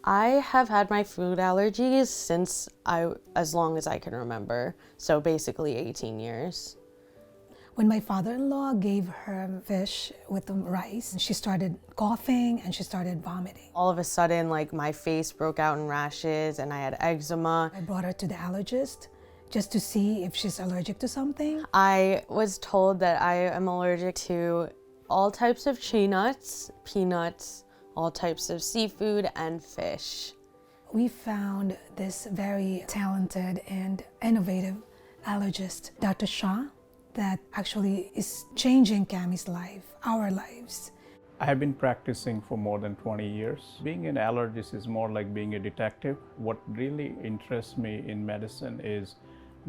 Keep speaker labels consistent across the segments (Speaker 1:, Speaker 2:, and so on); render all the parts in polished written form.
Speaker 1: I have had my food allergies since as long as I can remember, so basically 18 years.
Speaker 2: When my father-in-law gave her fish with the rice, she started coughing and she started vomiting.
Speaker 1: All of a sudden, like, my face broke out in rashes and I had eczema.
Speaker 2: I brought her to the allergist just to see if she's allergic to something.
Speaker 1: I was told that I am allergic to all types of tree nuts, peanuts, all types of seafood, and fish.
Speaker 2: We found this very talented and innovative allergist, Dr. Shah, that actually is changing Cammie's life, our lives.
Speaker 3: I have been practicing for more than 20 years. Being an allergist is more like being a detective. What really interests me in medicine is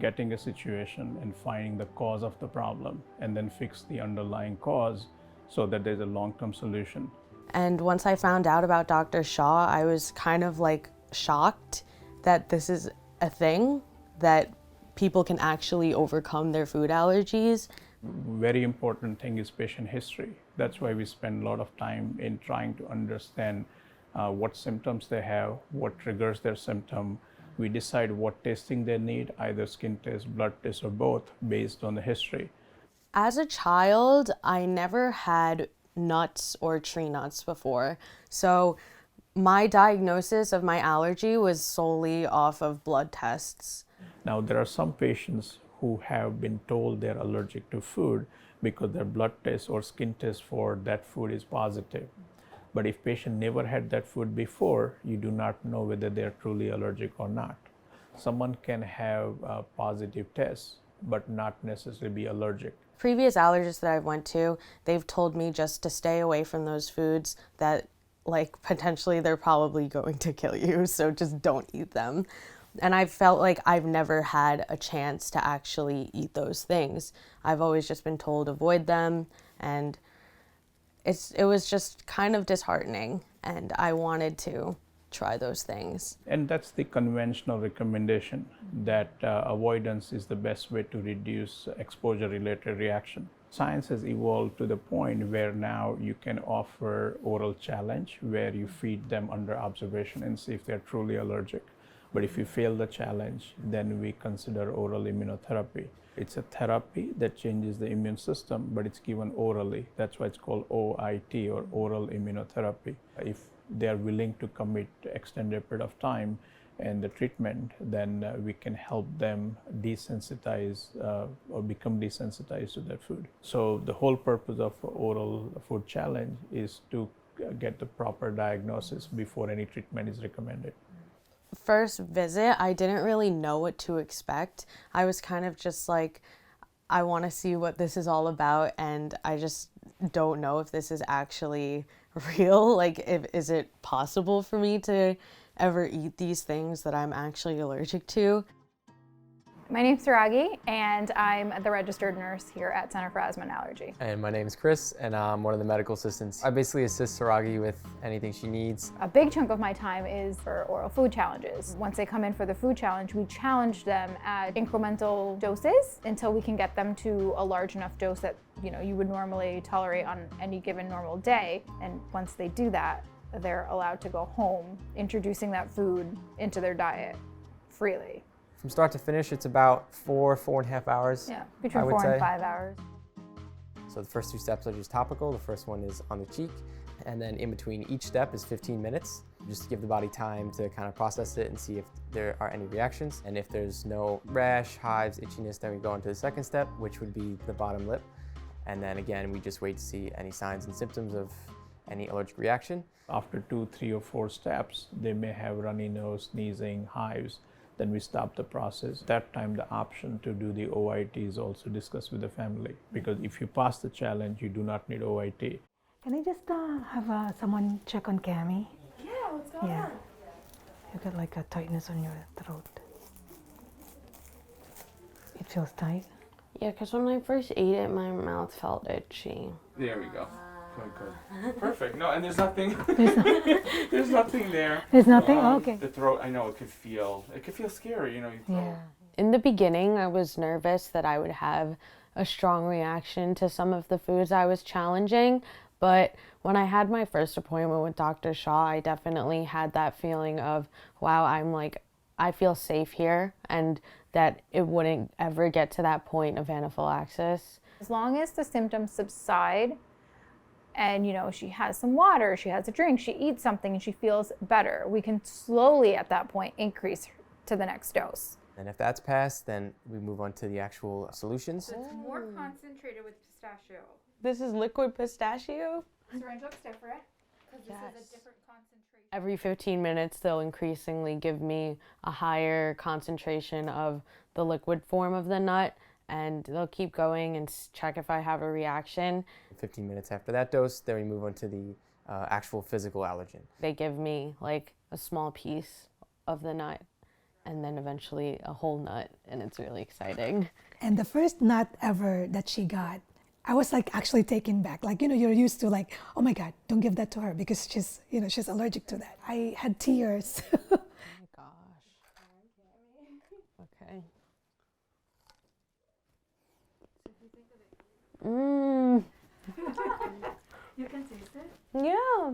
Speaker 3: getting a situation and finding the cause of the problem and then fix the underlying cause so that there's a long-term solution.
Speaker 1: And once I found out about Dr. Shah, I was kind of like shocked that this is a thing, that people can actually overcome their food allergies.
Speaker 3: Very important thing is patient history. That's why we spend a lot of time in trying to understand what symptoms they have, what triggers their symptom. We decide what testing they need, either skin test, blood test, or both, based on the history.
Speaker 1: As a child, I never had nuts or tree nuts before. So my diagnosis of my allergy was solely off of blood tests.
Speaker 3: Now, there are some patients who have been told they're allergic to food because their blood test or skin test for that food is positive. But if patient never had that food before, you do not know whether they're truly allergic or not. Someone can have a positive test, but not necessarily be allergic.
Speaker 1: Previous allergists that I've went to, they've told me just to stay away from those foods that, like, potentially they're probably going to kill you, so just don't eat them. And I felt like I've never had a chance to actually eat those things. I've always just been told avoid them, and it was just kind of disheartening, and I wanted to try those things.
Speaker 3: And that's the conventional recommendation, that avoidance is the best way to reduce exposure-related reaction. Science has evolved to the point where now you can offer oral challenge where you feed them under observation and see if they're truly allergic. But if you fail the challenge, then we consider oral immunotherapy. It's a therapy that changes the immune system, but it's given orally. That's why it's called OIT, or oral immunotherapy. If they are willing to commit extended period of time and the treatment, then we can help them desensitize or become desensitized to that food. So the whole purpose of oral food challenge is to get the proper diagnosis before any treatment is recommended.
Speaker 1: First visit, I didn't really know what to expect. I was kind of just like, I want to see what this is all about, and I just don't know if this is actually real. Like, is it possible for me to ever eat these things that I'm actually allergic to?
Speaker 4: My name's Suragi, and I'm the registered nurse here at Center for Asthma and Allergy.
Speaker 5: And my name is Chris, and I'm one of the medical assistants. I basically assist Suragi with anything she needs.
Speaker 4: A big chunk of my time is for oral food challenges. Once they come in for the food challenge, we challenge them at incremental doses until we can get them to a large enough dose that you would normally tolerate on any given normal day. And once they do that, they're allowed to go home, introducing that food into their diet freely.
Speaker 5: From start to finish, it's about 4.5 hours.
Speaker 4: Yeah, between 4 and 5 hours.
Speaker 5: So the first two steps are just topical. The first one is on the cheek, and then in between each step is 15 minutes, just to give the body time to kind of process it and see if there are any reactions. And if there's no rash, hives, itchiness, then we go on to the second step, which would be the bottom lip. And then again, we just wait to see any signs and symptoms of any allergic reaction.
Speaker 3: After 2, 3, or 4 steps, they may have runny nose, sneezing, hives. Then we stop the process. That time, the option to do the OIT is also discussed with the family, because if you pass the challenge, you do not need OIT.
Speaker 2: Can I just have someone check on Cammie?
Speaker 6: Yeah, what's going on?
Speaker 2: You got like a tightness on your throat. It feels tight.
Speaker 1: Yeah, because when I first ate it, my mouth felt itchy.
Speaker 7: There we go. Good. Perfect. No, and there's nothing. There's nothing there.
Speaker 2: There's nothing? Okay.
Speaker 7: The throat, I know it could feel scary,
Speaker 2: Yeah.
Speaker 1: In the beginning, I was nervous that I would have a strong reaction to some of the foods I was challenging, But when I had my first appointment with Dr. Shah, I definitely had that feeling of, wow, I feel safe here, and that it wouldn't ever get to that point of anaphylaxis.
Speaker 4: As long as the symptoms subside and, she has some water, she has a drink, she eats something, and she feels better, we can slowly at that point increase to the next dose.
Speaker 5: And if that's passed, then we move on to the actual solutions.
Speaker 4: It's more concentrated with pistachio.
Speaker 1: This is liquid pistachio?
Speaker 4: Syringe looks different because this is a different concentration.
Speaker 1: Every 15 minutes, they'll increasingly give me a higher concentration of the liquid form of the nut, and they'll keep going and check if I have a reaction.
Speaker 5: 15 minutes after that dose, then we move on to the actual physical allergen.
Speaker 1: They give me like a small piece of the nut and then eventually a whole nut, and it's really exciting.
Speaker 2: And the first nut ever that she got, I was like actually taken back. Like, you're used to like, oh my God, don't give that to her because she's allergic to that. I had tears.
Speaker 1: Oh my gosh. Okay. Mmm.
Speaker 4: You can taste it?
Speaker 1: Yeah.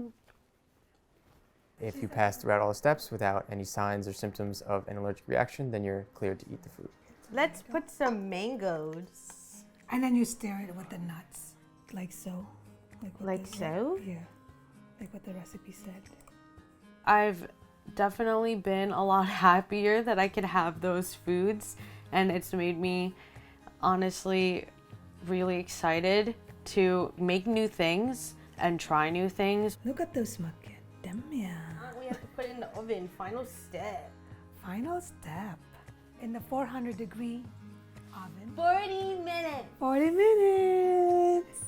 Speaker 5: If you pass throughout all the steps without any signs or symptoms of an allergic reaction, then you're cleared to eat the food.
Speaker 1: Let's put some mangoes.
Speaker 2: And then you stir it with the nuts, like so.
Speaker 1: Like so?
Speaker 2: Yeah, like what the recipe said.
Speaker 1: I've definitely been a lot happier that I could have those foods, and it's made me honestly really excited to make new things and try new things.
Speaker 2: Look at those macadamia.
Speaker 1: We have to put it in the oven. Final step.
Speaker 2: Final step. In the 400-degree oven.
Speaker 1: 40 minutes.
Speaker 2: 40 minutes.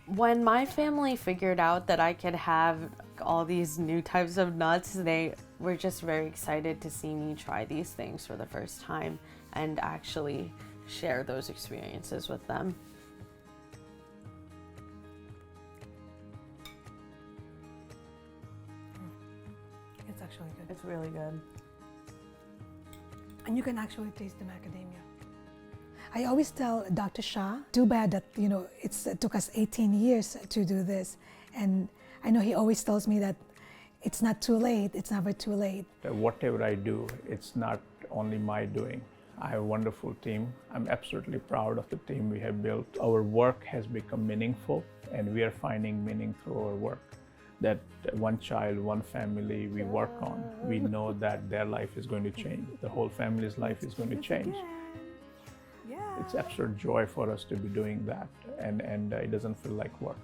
Speaker 1: When my family figured out that I could have all these new types of nuts, they were just very excited to see me try these things for the first time and actually share those experiences with them.
Speaker 2: It's actually good.
Speaker 1: It's really good.
Speaker 2: And you can actually taste the macadamia. I always tell Dr. Shah, too bad that, it took us 18 years to do this. And I know he always tells me that it's not too late, it's never too late.
Speaker 3: Whatever I do, it's not only my doing. I have a wonderful team. I'm absolutely proud of the team we have built. Our work has become meaningful, and we are finding meaning through our work. That one child, one family we work on, we know that their life is going to change. The whole family's life is going to change.
Speaker 2: Yeah.
Speaker 3: It's absolute joy for us to be doing that, and it doesn't feel like work.